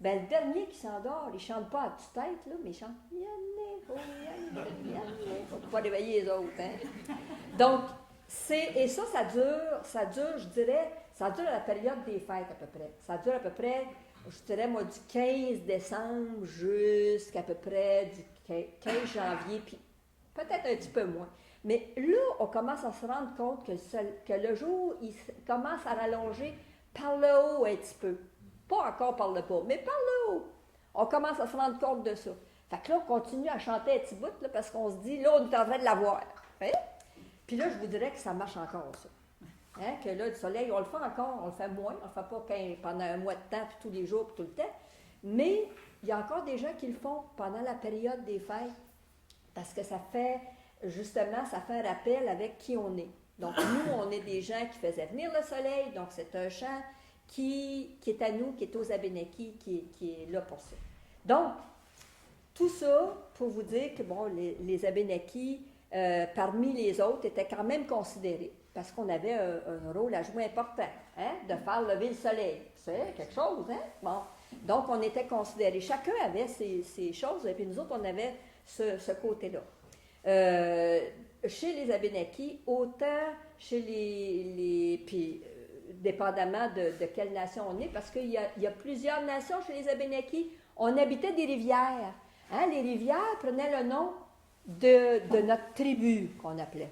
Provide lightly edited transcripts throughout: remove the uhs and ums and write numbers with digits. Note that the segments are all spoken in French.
Ben, le dernier qui s'endort, il ne chante pas à tue-tête, là, mais il chante Yanné, oh Yanné, Yanné. Faut pas réveiller les autres, hein. Donc, et ça dure, je dirais, ça dure à la période des fêtes à peu près. Ça dure à peu près, je dirais, moi, du 15 décembre jusqu'à peu près du 15 janvier, puis peut-être un petit peu moins. Mais là, on commence à se rendre compte que le jour, il commence à rallonger par le haut un petit peu. Pas encore par le bas, mais par le haut. On commence à se rendre compte de ça. Fait que là, on continue à chanter un petit bout, là, parce qu'on se dit, là, on est en train de la voir. Hein? Puis là, je vous dirais que ça marche encore, ça. Hein? Que là, le soleil, on le fait encore, on le fait moins, on le fait pas pendant un mois de temps, puis tous les jours, puis tout le temps. Mais il y a encore des gens qui le font pendant la période des fêtes, parce que ça fait, justement, ça fait un rappel avec qui on est. Donc, nous, on est des gens qui faisaient venir le soleil, donc c'est un chant qui est à nous, qui est aux Abénakis, qui est là pour ça. Donc, tout ça pour vous dire que, bon, les Abénakis, parmi les autres, étaient quand même considérés, parce qu'on avait un rôle à jouer important, hein, de faire lever le soleil. C'est quelque chose, hein? Bon. Donc, on était considérés. Chacun avait ses choses, et puis nous autres, on avait ce côté-là. Chez les Abénakis, autant chez puis dépendamment de quelle nation on est, parce qu'il y a plusieurs nations chez les Abénakis. On habitait des rivières. Hein? Les rivières prenaient le nom de notre tribu, qu'on appelait.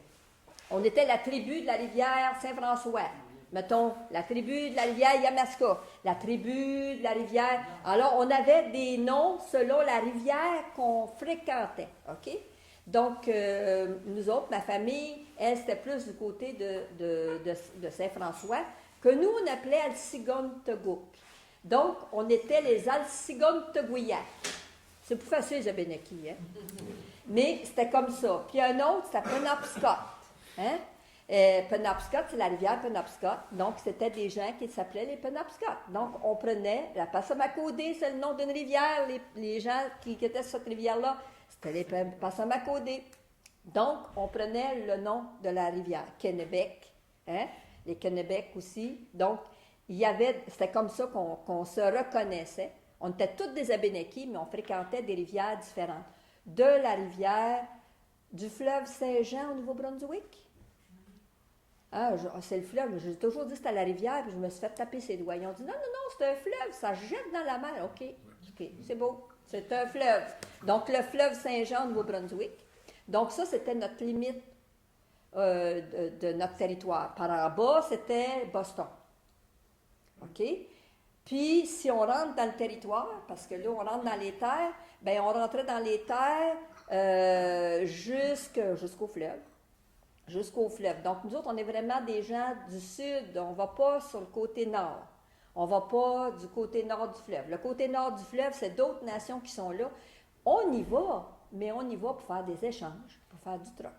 On était la tribu de la rivière Saint-François. Mettons, la tribu de la rivière Yamaska, la tribu de la rivière... Alors, on avait des noms selon la rivière qu'on fréquentait, OK? Donc, nous autres, ma famille, elle, c'était plus du côté de Saint-François, que nous, on appelait Alcigontegouk. Donc, on était les Alcigontegouillacs. C'est plus facile, les Abénakis, hein? Mais c'était comme ça. Puis un autre, c'était Penobscot. Hein? Penobscot, c'est la rivière Penobscot. Donc, c'était des gens qui s'appelaient les Penobscot. Donc, on prenait, la Passamaquoddy, c'est le nom d'une rivière. Les gens qui étaient sur cette rivière-là, c'était les Passamaquoddy. Donc, on prenait le nom de la rivière. Kennebec, hein? Les Kennebec aussi. Donc, c'était comme ça qu'on se reconnaissait. On était tous des Abénakis, mais on fréquentait des rivières différentes. De la rivière du fleuve Saint-Jean au Nouveau-Brunswick. Ah, c'est le fleuve. J'ai toujours dit que c'était la rivière, puis je me suis fait taper ses doigts. Ils ont dit non, c'est un fleuve, ça jette dans la mer. OK, c'est beau. C'est un fleuve. Donc, le fleuve Saint-Jean au Nouveau-Brunswick. Donc, ça, c'était notre limite de notre territoire. Par en bas, c'était Boston. OK? Puis, si on rentre dans le territoire, parce que là, on rentre dans les terres, bien, on rentrait dans les terres jusqu'au fleuve. Jusqu'au fleuve. Donc, nous autres, on est vraiment des gens du sud. On ne va pas sur le côté nord. On ne va pas du côté nord du fleuve. Le côté nord du fleuve, c'est d'autres nations qui sont là. On y va, mais on y va pour faire des échanges, pour faire du troc.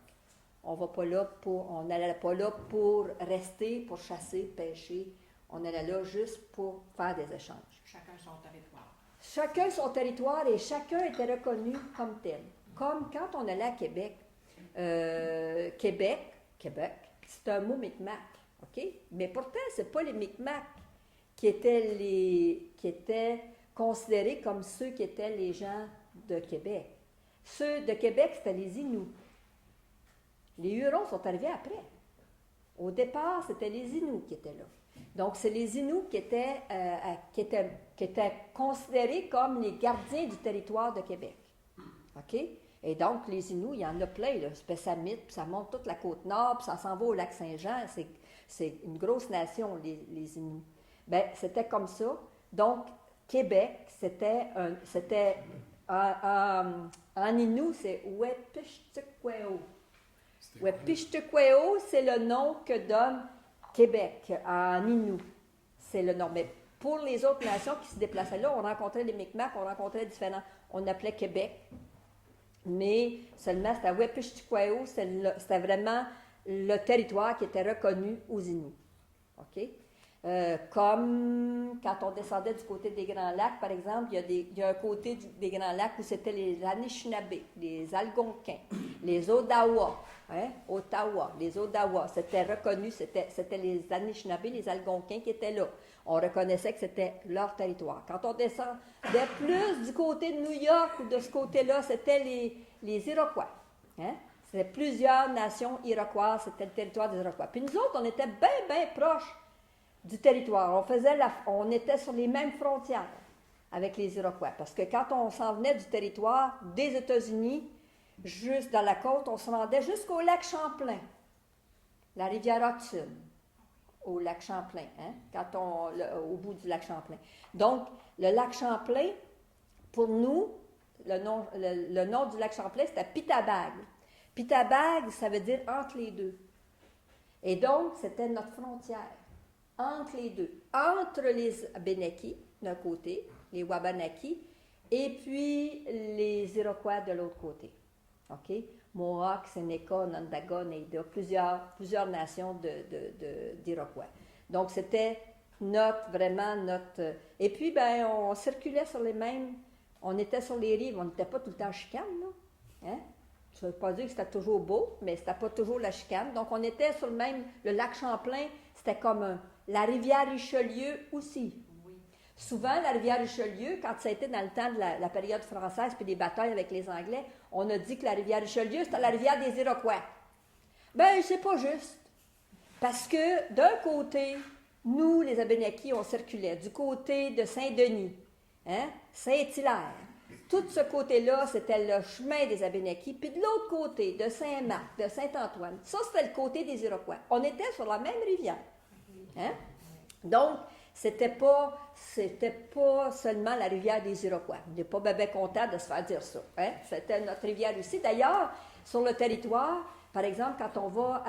On n'allait pas là pour rester, pour chasser, pêcher. On allait là juste pour faire des échanges. Chacun son territoire. Chacun son territoire et chacun était reconnu comme tel. Comme quand on allait à Québec. Québec, c'est un mot Micmac, OK? Mais pourtant, ce n'est pas les Micmacs qui étaient considérés comme ceux qui étaient les gens de Québec. Ceux de Québec, c'était les Inuits. Les Hurons sont arrivés après. Au départ, c'était les Inuits qui étaient là. Donc, c'est les Inuits qui étaient considérés comme les gardiens du territoire de Québec. OK? Et donc, les Inuits, il y en a plein, là. Pessamit, puis ça monte toute la côte nord, puis ça s'en va au lac Saint-Jean. C'est une grosse nation, les Inuits. Bien, c'était comme ça. Donc, Québec, en Inuit, c'est Wepishtukweo. Wepishtukweo, c'est le nom que donne Québec en Inuit. C'est le nom. Mais pour les autres nations qui se déplaçaient là, on rencontrait les Micmacs, on rencontrait différents. On appelait Québec. Mais seulement, c'était à Wepishtukweo, c'était vraiment le territoire qui était reconnu aux Inuits. OK? Comme quand on descendait du côté des Grands Lacs, par exemple, il y a un côté des Grands Lacs où c'était les Anishinabés, les Algonquins, les Odawa, Ottawa, les Odawa. C'était reconnu, c'était les Anishinabés, les Algonquins qui étaient là. On reconnaissait que c'était leur territoire. Quand on descendait plus du côté de New York ou de ce côté-là, c'était les Iroquois. C'était plusieurs nations iroquoises, c'était le territoire des Iroquois. Puis nous autres, on était bien, bien proches du territoire. On était sur les mêmes frontières avec les Iroquois. Parce que quand on s'en venait du territoire des États-Unis, juste dans la côte, on se rendait jusqu'au lac Champlain, la rivière Hudson, au lac Champlain, au bout du lac Champlain. Donc, le lac Champlain, pour nous, le nom du lac Champlain, c'était Pitabag. Pitabag, ça veut dire entre les deux. Et donc, c'était notre frontière, entre les deux. Entre les Abénakis, d'un côté, les Wabanaki, et puis les Iroquois de l'autre côté. OK? Mohawk, Seneca, Onondaga, Oneida, plusieurs nations d'Iroquois. Donc, c'était vraiment notre... Et puis, on circulait sur les mêmes... On était sur les rives, on n'était pas tout le temps en chicane, là. Je ne veux pas dire que c'était toujours beau, mais c'était pas toujours la chicane. Donc, on était sur le lac Champlain, c'était comme la rivière Richelieu aussi. Oui. Souvent, la rivière Richelieu, quand ça a été dans le temps de la période française puis des batailles avec les Anglais, on a dit que la rivière Richelieu, c'était la rivière des Iroquois. Ben, c'est pas juste. Parce que, d'un côté, nous, les Abénakis, on circulait du côté de Saint-Denis, Saint-Hilaire. Tout ce côté-là, c'était le chemin des Abénakis. Puis de l'autre côté, de Saint-Marc, de Saint-Antoine, ça, c'était le côté des Iroquois. On était sur la même rivière. Donc, c'était pas seulement la rivière des Iroquois. On n'est pas bien content de se faire dire ça. C'était notre rivière aussi. D'ailleurs, sur le territoire, par exemple, quand on va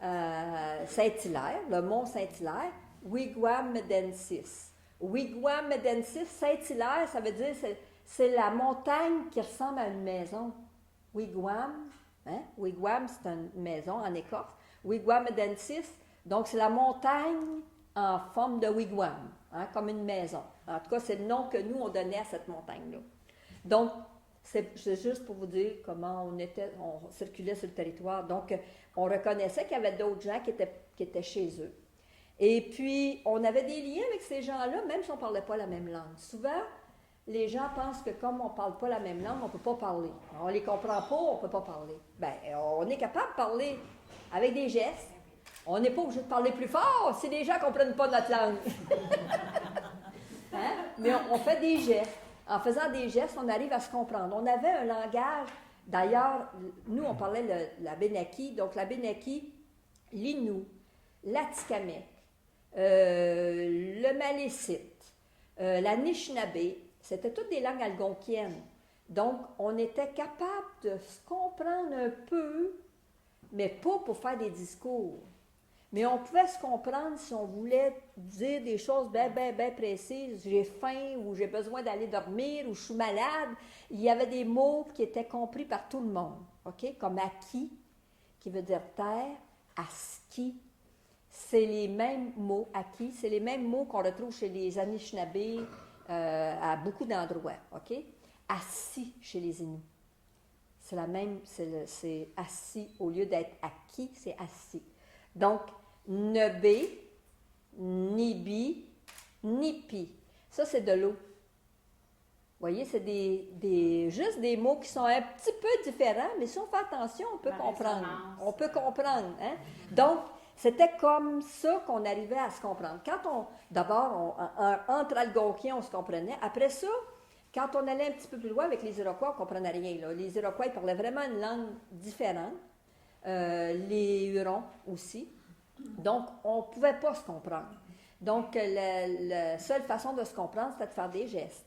à Saint-Hilaire, le mont Saint-Hilaire, Wigwam-Medensis. Wigwam-Medensis, Saint-Hilaire, ça veut dire c'est la montagne qui ressemble à une maison. Wigwam, Wigwam, c'est une maison en Écosse. Wigwam-Medensis, donc c'est la montagne en forme de wigwam, comme une maison. En tout cas, c'est le nom que nous, on donnait à cette montagne-là. Donc, c'est juste pour vous dire comment on circulait sur le territoire. Donc, on reconnaissait qu'il y avait d'autres gens qui étaient chez eux. Et puis, on avait des liens avec ces gens-là, même si on ne parlait pas la même langue. Souvent, les gens pensent que comme on ne parle pas la même langue, on ne peut pas parler. On ne les comprend pas, on ne peut pas parler. Bien, on est capable de parler avec des gestes. On n'est pas obligé de parler plus fort si les gens ne comprennent pas notre langue. Mais on fait des gestes. En faisant des gestes, on arrive à se comprendre. On avait un langage, d'ailleurs, nous, on parlait l'Abénaki, donc l'Abénaki, l'Innu, l'Atikamekw, le Malécite, l'Anishinabé, c'était toutes des langues algonquiennes. Donc, on était capable de se comprendre un peu, mais pas pour faire des discours. Mais on pouvait se comprendre si on voulait dire des choses bien précises. J'ai faim, ou j'ai besoin d'aller dormir, ou je suis malade. Il y avait des mots qui étaient compris par tout le monde. OK? Comme acquis, qui veut dire terre, aski. C'est les mêmes mots, acquis, c'est les mêmes mots qu'on retrouve chez les Anishinabés à beaucoup d'endroits. OK? Assis chez les Inuits. C'est la même, c'est assis. Au lieu d'être acquis, c'est assis. Donc, nebé, nibi, nipi. Ça, c'est de l'eau. Vous voyez, c'est juste des mots qui sont un petit peu différents, mais si on fait attention, on peut comprendre. On peut comprendre. Donc, c'était comme ça qu'on arrivait à se comprendre. D'abord, entre Algonquiens, on se comprenait. Après ça, quand on allait un petit peu plus loin avec les Iroquois, on ne comprenait rien. Là. Les Iroquois, ils parlaient vraiment une langue différente. Les Hurons aussi. Donc, on ne pouvait pas se comprendre. Donc, la seule façon de se comprendre, c'était de faire des gestes.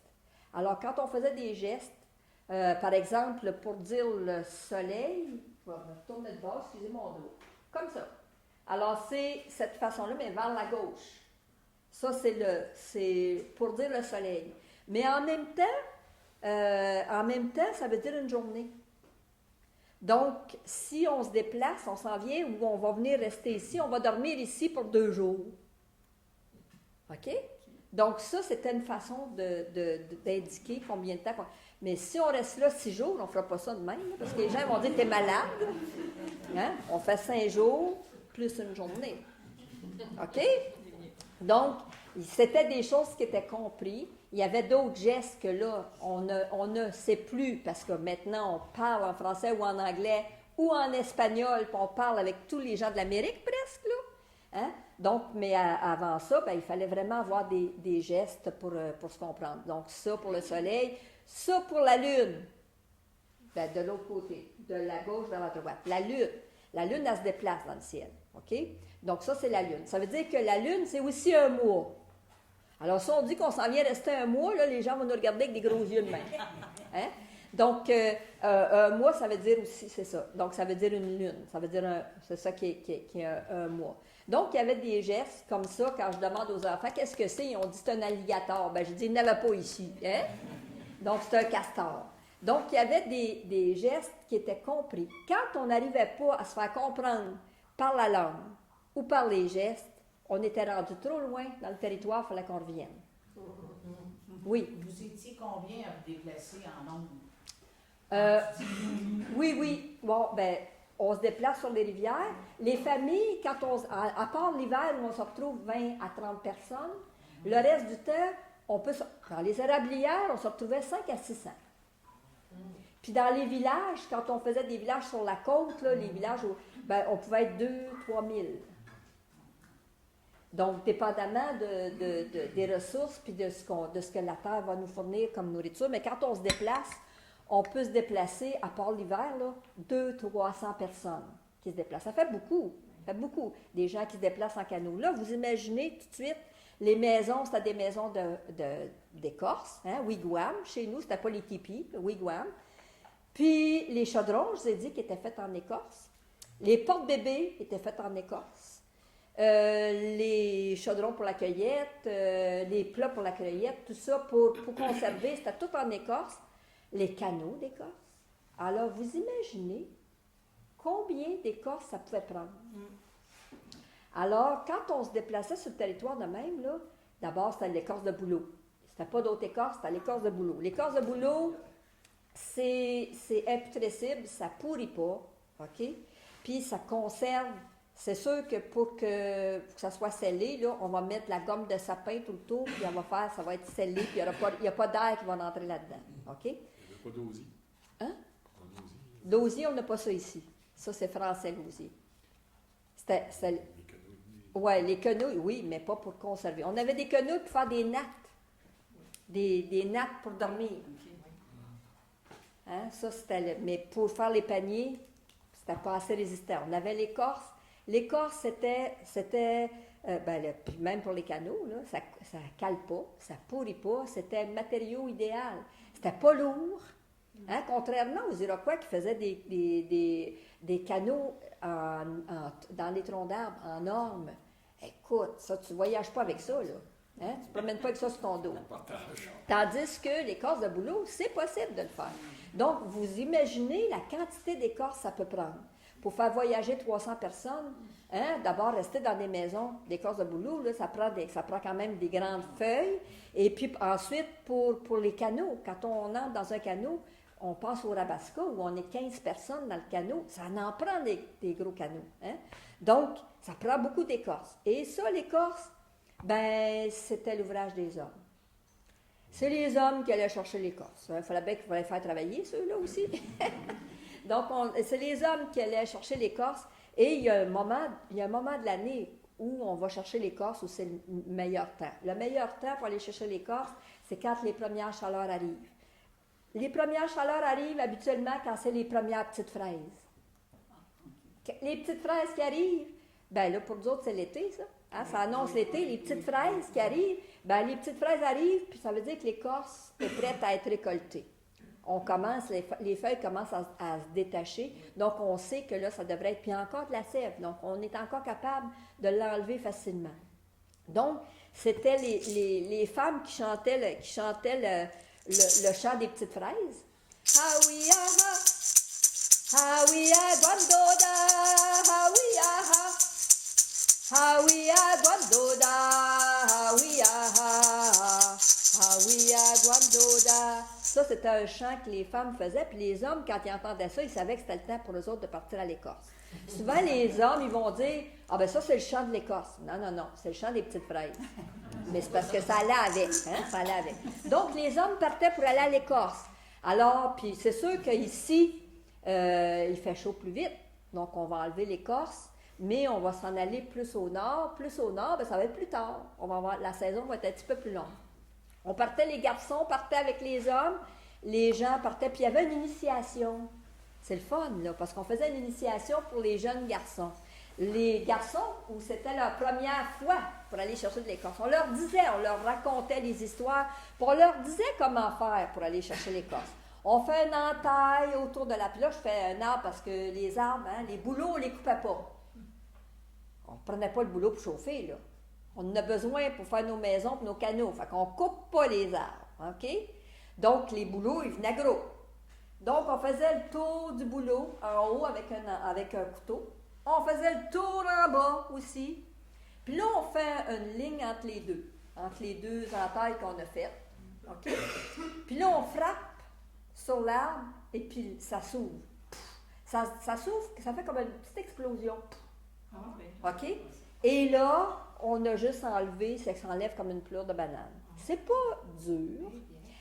Alors, quand on faisait des gestes, par exemple, pour dire le soleil, je vais me tourner de bord, excusez mon dos, comme ça. Alors, c'est cette façon-là, mais vers la gauche. Ça, c'est pour dire le soleil. Mais en même temps, ça veut dire une journée. Donc, si on se déplace, on s'en vient ou on va venir rester ici, on va dormir ici pour 2 jours. OK? Donc, ça, c'était une façon d'indiquer combien de temps. Mais si on reste là 6 jours, on ne fera pas ça de même, là, parce que les gens vont dire que tu es malade. Hein? On fait 5 jours plus une journée. OK? Donc, c'était des choses qui étaient comprises. Il y avait d'autres gestes que là, on ne sait plus, parce que maintenant, on parle en français ou en anglais ou en espagnol, puis on parle avec tous les gens de l'Amérique presque, là. Hein? Donc, mais avant ça, ben, il fallait vraiment avoir des gestes pour se comprendre. Donc, ça pour le soleil, ça pour la lune, ben, de l'autre côté, de la gauche vers la droite. La lune, elle se déplace dans le ciel. OK? Donc, ça, c'est la lune. Ça veut dire que la lune, c'est aussi un mois. Alors, si on dit qu'on s'en vient rester un mois, là, les gens vont nous regarder avec des gros yeux de même. Hein? Donc, un mois, ça veut dire aussi, c'est ça. Donc, ça veut dire une lune. Ça veut dire, c'est ça qui est un mois. Donc, il y avait des gestes comme ça, quand je demande aux enfants, qu'est-ce que c'est? Ils ont dit, c'est un alligator. Ben, je dis, il n'y en avait pas ici. Hein? Donc, c'est un castor. Donc, il y avait des gestes qui étaient compris. Quand on n'arrivait pas à se faire comprendre par la langue ou par les gestes, on était rendu trop loin dans le territoire, il fallait qu'on revienne. Oui. Vous étiez combien à vous déplacer en nombre? Oui. Bon, ben, on se déplace sur les rivières. Les familles, à part l'hiver où on se retrouve 20 à 30 personnes, le reste du temps, dans les érablières, on se retrouvait 5 à 600. Puis dans les villages, quand on faisait des villages sur la côte, là, les villages, on pouvait être 2-3 000. Donc, dépendamment des ressources puis de ce que la terre va nous fournir comme nourriture. Mais quand on se déplace, on peut se déplacer, à part l'hiver, 200-300 personnes qui se déplacent. Ça fait beaucoup. Des gens qui se déplacent en canot. Là, vous imaginez tout de suite, les maisons, c'était des maisons d'écorce, hein, wigwam. Chez nous, c'était pas les tipis, wigwam. Puis, les chaudrons, je vous ai dit, qui étaient faits en écorce. Les portes-bébés étaient faites en écorce. Les chaudrons pour la cueillette, les plats pour la cueillette, tout ça pour conserver, c'était tout en écorce. Les canaux d'écorce. Alors, vous imaginez combien d'écorce ça pouvait prendre? Alors, quand on se déplaçait sur le territoire de même, là, d'abord, c'était l'écorce de bouleau. C'était pas d'autre écorce, c'était l'écorce de bouleau. L'écorce de bouleau, c'est imputrescible, ça pourrit pas, OK? Puis, ça conserve. C'est sûr que pour que ça soit scellé, là, on va mettre la gomme de sapin tout le tour, puis ça va être scellé, puis il n'y a pas d'air qui va rentrer là-dedans. OK? Il n'y avait pas d'osier. Hein? D'osier, on n'a pas ça ici. Ça, c'est français, l'osier. Oui, les quenouilles, oui, mais pas pour conserver. On avait des quenouilles pour faire des nattes. Des nattes pour dormir. Hein? Ça, mais pour faire les paniers, c'était pas assez résistant. On avait l'écorce. L'écorce, c'était puis même pour les canaux, là, ça cale pas, ça pourrit pas, c'était le matériau idéal. C'était pas lourd, hein, contrairement aux Iroquois qui faisaient des canaux dans les troncs d'arbres en orme. Écoute, ça, tu voyages pas avec ça, là. Hein? Tu ne promènes pas avec ça sur ton dos. Tandis que l'écorce de bouleau, c'est possible de le faire. Donc, vous imaginez la quantité d'écorce que ça peut prendre. Pour faire voyager 300 personnes, hein, d'abord rester dans des maisons d'écorce de bouleau, là, ça prend quand même des grandes feuilles. Et puis ensuite, pour les canots, quand on entre dans un canot, on passe au Rabasca où on est 15 personnes dans le canot, ça en prend des gros canots. Hein? Donc, ça prend beaucoup d'écorce. Et ça, l'écorce, ben, c'était l'ouvrage des hommes. C'est les hommes qui allaient chercher l'écorce. Il fallait bien qu'il fallait faire travailler ceux-là aussi. Donc, c'est les hommes qui allaient chercher l'écorce. Et il y a un moment de l'année où on va chercher l'écorce, où c'est le meilleur temps. Le meilleur temps pour aller chercher l'écorce, c'est quand les premières chaleurs arrivent. Les premières chaleurs arrivent habituellement quand c'est les premières petites fraises. Les petites fraises qui arrivent, bien là, pour nous autres, c'est l'été, ça. Hein, ça annonce l'été, les petites fraises qui arrivent. Bien, les petites fraises arrivent, puis ça veut dire que l'écorce est prête à être récoltée. Les feuilles commencent à se détacher, donc on sait que là, ça devrait être, puis encore de la sève, donc on est encore capable de l'enlever facilement. Donc, c'était les femmes qui chantaient le chant des petites fraises. Hawiya Gwandoda, Hawiya Gwandoda, Guandoda. Ça, c'était un chant que les femmes faisaient, puis les hommes, quand ils entendaient ça, ils savaient que c'était le temps pour eux autres de partir à l'Écosse. Souvent, les hommes, ils vont dire, ah ben ça, c'est le chant de l'Écosse. Non, non, non, c'est le chant des petites fraises. Mais c'est parce que ça allait avec, hein, ça allait avec. Donc, les hommes partaient pour aller à l'Écosse. Alors, puis c'est sûr qu'ici, il fait chaud plus vite, donc on va enlever l'Écosse, mais on va s'en aller plus au nord. Plus au nord, bien, ça va être plus tard. La saison va être un petit peu plus longue. Les garçons partaient avec les hommes, les gens partaient, puis il y avait une initiation. C'est le fun, là, parce qu'on faisait une initiation pour les jeunes garçons. Les garçons, où c'était leur première fois pour aller chercher de l'Écosse, on leur racontait les histoires, puis on leur disait comment faire pour aller chercher l'Écosse. On fait un entaille autour de la... Puis là, je fais un arbre parce que les arbres, hein, les bouleaux, on ne les coupait pas. On ne prenait pas le boulot pour chauffer, là. On en a besoin pour faire nos maisons et nos canaux. Fait qu'on ne coupe pas les arbres, OK? Donc, les bouleaux, ils venaient gros. Donc, on faisait le tour du boulot en haut avec un couteau. On faisait le tour en bas aussi. Puis là, on fait une ligne entre les deux entailles qu'on a faites. OK? Puis là, on frappe sur l'arbre et puis ça s'ouvre. Ça s'ouvre, ça fait comme une petite explosion. OK? Et là, on a juste enlevé, c'est que ça enlève comme une pleure de banane. C'est pas dur.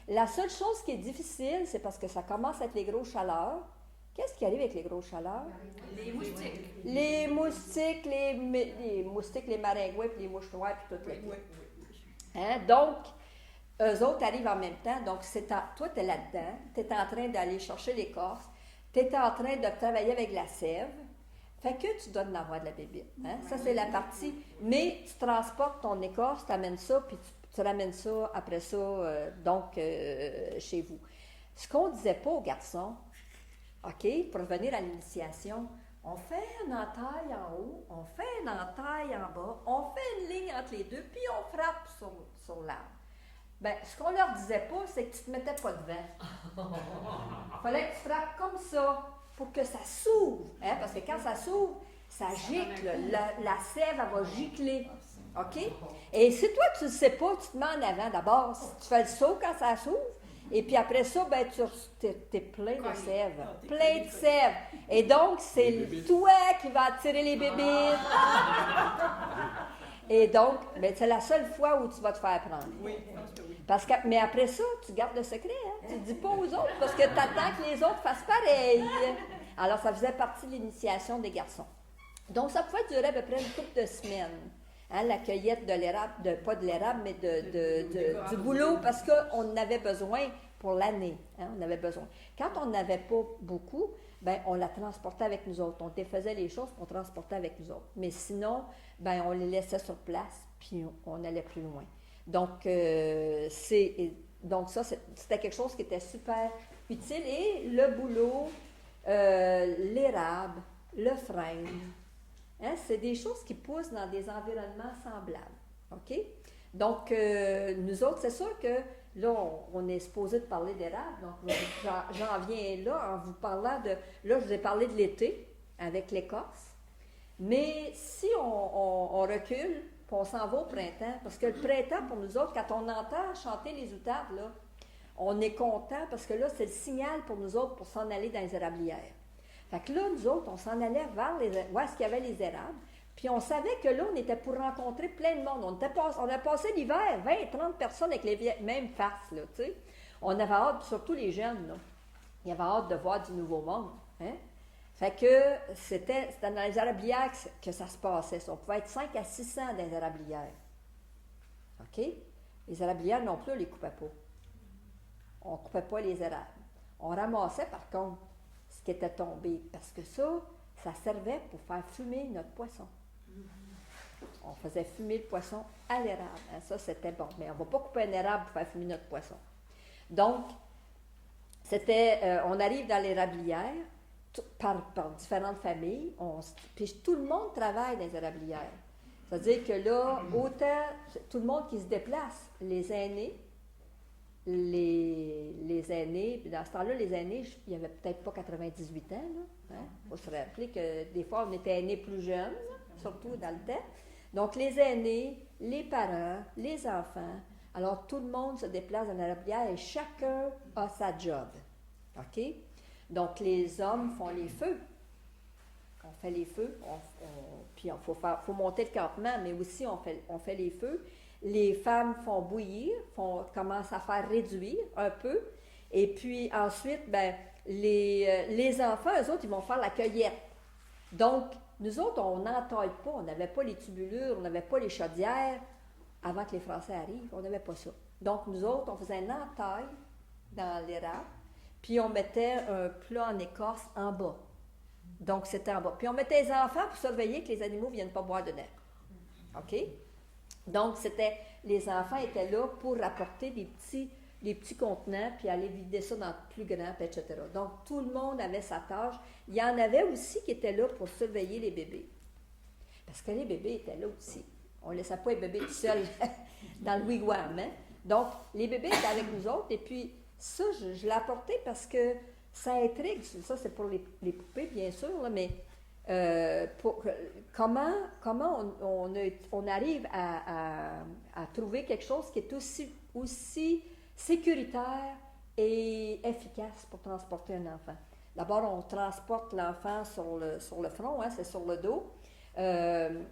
La seule chose qui est difficile, c'est parce que ça commence avec les grosses chaleurs. Qu'est-ce qui arrive avec les grosses chaleurs? Les moustiques. Les moustiques, les maringouins, puis les mouches noires, puis tout le hein? Donc, eux autres arrivent en même temps. Donc, toi, tu es là-dedans. Tu es en train d'aller chercher l'écorce. Tu es en train de travailler avec la sève. Fait que tu dois en avoir de la bébite. Hein? Ça, c'est la partie. Mais tu transportes ton écorce, tu amènes ça, puis tu ramènes ça après ça, chez vous. Ce qu'on ne disait pas aux garçons, OK, pour revenir à l'initiation, on fait une entaille en haut, on fait une entaille en bas, on fait une ligne entre les deux, puis on frappe sur l'arbre. Bien, ce qu'on leur disait pas, c'est que tu ne te mettais pas devant. Il fallait que tu frappes comme ça pour que ça s'ouvre. Hein? Parce que quand ça s'ouvre, ça gicle. La sève, elle va gicler. OK? Et si toi, tu ne le sais pas, tu te mets en avant d'abord. Tu fais le saut quand ça s'ouvre. Et puis après ça, ben, tu es plein de sève. Plein de sève. Et donc, c'est toi qui vas attirer les bébés. Et donc, ben, c'est la seule fois où tu vas te faire prendre. Oui. Mais après ça, tu gardes le secret. Hein? Tu ne dis pas aux autres parce que tu attends que les autres fassent pareil. Alors, ça faisait partie de l'initiation des garçons. Donc, ça pouvait durer à peu près une couple de semaines. Hein, la cueillette de l'érable, pas de l'érable, mais du bouleau, parce qu'on en avait besoin pour l'année. Hein, on avait besoin. Quand on n'avait pas beaucoup, ben, on la transportait avec nous autres. On défaisait les choses, on transportait avec nous autres. Mais sinon, ben, on les laissait sur place, puis on allait plus loin. Donc, ça, c'était quelque chose qui était super utile. Et le bouleau, l'érable, le frêne, hein, c'est des choses qui poussent dans des environnements semblables. OK? Donc, nous autres, c'est sûr que là, on est supposé de parler d'érable. Donc, j'en viens là en vous parlant de... Là, je vous ai parlé de l'été avec l'écorce. Mais si on recule, puis on s'en va au printemps, parce que le printemps, pour nous autres, quand on entend chanter les outardes, là, on est content parce que là, c'est le signal pour nous autres pour s'en aller dans les érablières. Fait que là, nous autres, on s'en allait vers où est-ce qu'il y avait les érables. Puis on savait que là, on était pour rencontrer plein de monde. On a passé l'hiver, 20-30 personnes avec les mêmes faces, là, tu sais. On avait hâte, surtout les jeunes, là. Ils avaient hâte de voir du nouveau monde, hein. Fait que c'était dans les érablières que ça se passait. On pouvait être 5 à 600 dans les érablières. OK? Les érablières non plus, on ne les coupait pas. On ne coupait pas les érables. On ramassait, par contre, ce qui était tombé. Parce que ça servait pour faire fumer notre poisson. On faisait fumer le poisson à l'érable. Hein, ça, c'était bon. Mais on ne va pas couper un érable pour faire fumer notre poisson. Donc, on arrive dans l'érablière par différentes familles. Puis tout le monde travaille dans les érablières. C'est-à-dire que là, autant tout le monde qui se déplace, les aînés, les aînés, puis dans ce temps-là, les aînés, il n'y avait peut-être pas 98 ans. Il faut se rappeler que des fois, on était aînés plus jeunes, surtout dans le temps. Donc, les aînés, les parents, les enfants, alors tout le monde se déplace dans l'érablière et chacun a sa job. OK? Donc, les hommes font les feux. On fait les feux, puis il faut monter le campement, mais aussi on fait les feux. Les femmes font bouillir, commencent à faire réduire un peu. Et puis ensuite, ben, les enfants, eux autres, ils vont faire la cueillette. Donc, nous autres, on n'entaille pas, on n'avait pas les tubulures, on n'avait pas les chaudières avant que les Français arrivent, on n'avait pas ça. Donc, nous autres, on faisait une entaille dans l'érable, puis on mettait un plat en écorce en bas. Donc, c'était en bas. Puis on mettait les enfants pour surveiller que les animaux ne viennent pas boire dedans. OK? Donc, les enfants étaient là pour rapporter les petits contenants, puis aller vider ça dans le plus grand, puis etc. Donc, tout le monde avait sa tâche. Il y en avait aussi qui étaient là pour surveiller les bébés. Parce que les bébés étaient là aussi. On ne laissait pas les bébés tout seuls dans le wigwam. Hein? Donc, les bébés étaient avec nous autres, et puis ça, je l'ai apporté parce que ça intrigue. Ça, c'est pour les poupées, bien sûr, là, mais comment on arrive à trouver quelque chose qui est aussi sécuritaire et efficace pour transporter un enfant. D'abord, on transporte l'enfant sur le front, hein, c'est sur le dos.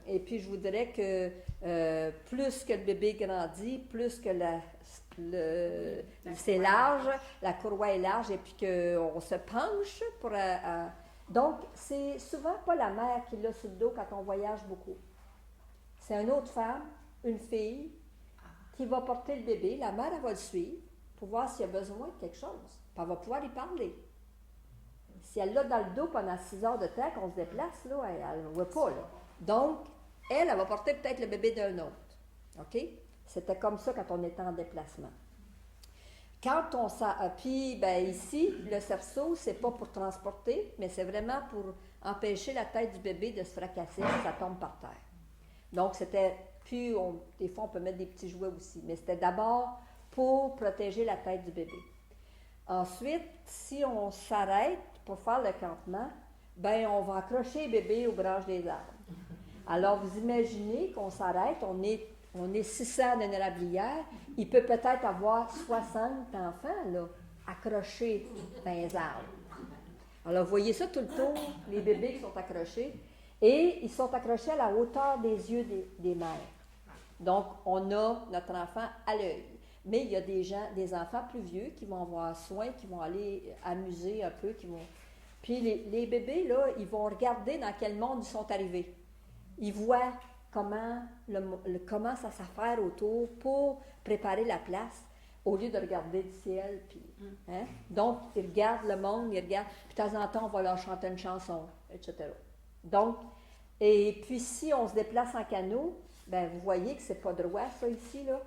Et puis, je vous dirais que plus que le bébé grandit, plus que c'est large, la courroie est large, et puis qu'on se penche pour... donc, c'est souvent pas la mère qui l'a sur le dos quand on voyage beaucoup. C'est une autre femme, une fille, qui va porter le bébé. La mère, elle va le suivre pour voir s'il a besoin de quelque chose. Puis elle va pouvoir lui parler. Si elle l'a dans le dos pendant 6 heures de temps qu'on se déplace, là, elle ne voit pas. Là. Donc, elle va porter peut-être le bébé d'un autre. OK? C'était comme ça quand on était en déplacement. Puis, ben, ici, le cerceau, c'est pas pour transporter, mais c'est vraiment pour empêcher la tête du bébé de se fracasser si ça tombe par terre. Donc, puis des fois, on peut mettre des petits jouets aussi, mais c'était d'abord pour protéger la tête du bébé. Ensuite, si on s'arrête pour faire le campement, ben on va accrocher le bébé aux branches des arbres. Alors, vous imaginez qu'on s'arrête, on est 600 dans une érablière, il peut peut-être avoir 60 enfants là, accrochés dans les arbres. Alors, vous voyez ça tout le tour, les bébés qui sont accrochés, et ils sont accrochés à la hauteur des yeux des mères. Donc, on a notre enfant à l'œil. Mais il y a des enfants plus vieux qui vont avoir soin, qui vont aller amuser un peu, Puis les bébés, là, ils vont regarder dans quel monde ils sont arrivés. Ils voient comment ça s'affaire autour pour préparer la place, au lieu de regarder le ciel. Puis, hein? Donc, ils regardent le monde, puis de temps en temps, on va leur chanter une chanson, etc. Donc, et puis si on se déplace en canot, ben vous voyez que c'est pas droit, ça, ici, là.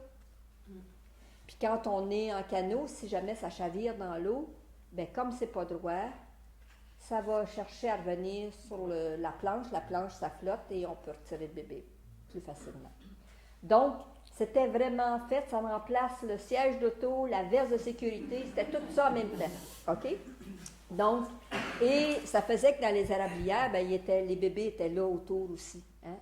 Puis quand on est en canot, si jamais ça chavire dans l'eau, bien comme c'est pas droit, ça va chercher à revenir sur la planche, ça flotte et on peut retirer le bébé plus facilement. Donc, c'était vraiment fait, ça remplace le siège d'auto, la veste de sécurité, c'était tout ça en même temps, OK? Donc, et ça faisait que dans les érablières, bien, les bébés étaient là autour aussi, hein?